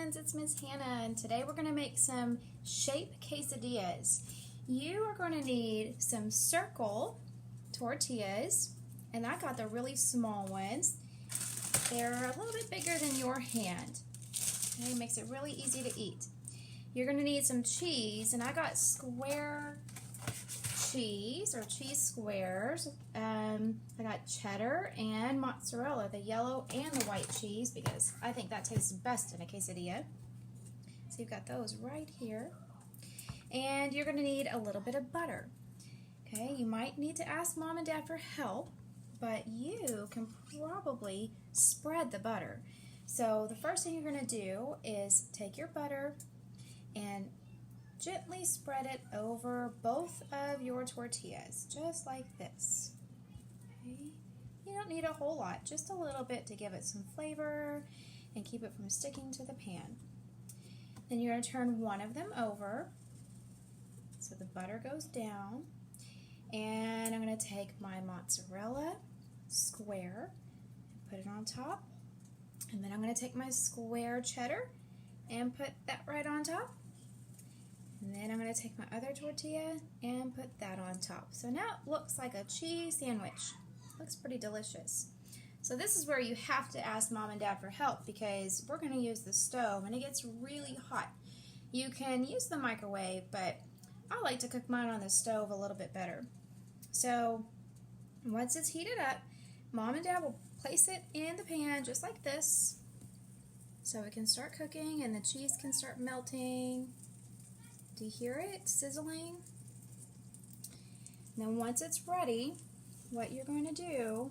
friends, it's Miss Hannah, and today we're going to make some shape quesadillas. You are going to need some circle tortillas, and I got the really small ones. They're a little bit bigger than your hand. Okay, it makes it really easy to eat. You're going to need some cheese, and I got square cheese or cheese squares. I got cheddar and mozzarella, the yellow and the white cheese, because I think that tastes best in a quesadilla. So you've got those right here. And you're going to need a little bit of butter. Okay, you might need to ask Mom and Dad for help, but you can probably spread the butter. So the first thing you're going to do is take your butter and gently spread it over both of your tortillas, just like this. Okay. You don't need a whole lot, just a little bit to give it some flavor and keep it from sticking to the pan. Then you're going to turn one of them over so the butter goes down, and I'm going to take my mozzarella square and put it on top, and then I'm going to take my square cheddar and put that right on top. And then I'm going to take my other tortilla and put that on top. So now it looks like a cheese sandwich. Looks pretty delicious. So this is where you have to ask Mom and Dad for help, because we're going to use the stove and it gets really hot. You can use the microwave, but I like to cook mine on the stove a little bit better. So once it's heated up, Mom and Dad will place it in the pan just like this, so it can start cooking and the cheese can start melting. Do you hear it sizzling? Now once it's ready, what you're going to do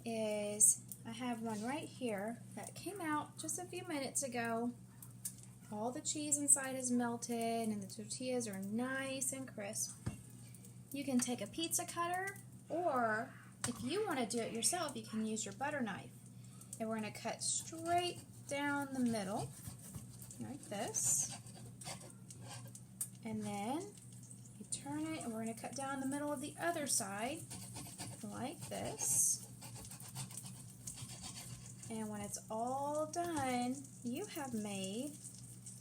is, I have one right here that came out just a few minutes ago. All the cheese inside is melted and the tortillas are nice and crisp. You can take a pizza cutter, or if you want to do it yourself, you can use your butter knife. And we're going to cut straight down the middle, like this. And then you turn it, and we're going to cut down the middle of the other side, like this. And when it's all done, you have made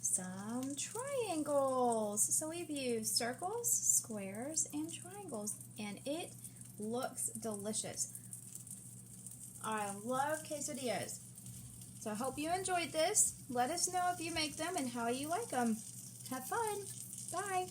some triangles. So we've used circles, squares, and triangles, and it looks delicious. I love quesadillas. So I hope you enjoyed this. Let us know if you make them and how you like them. Have fun. Bye.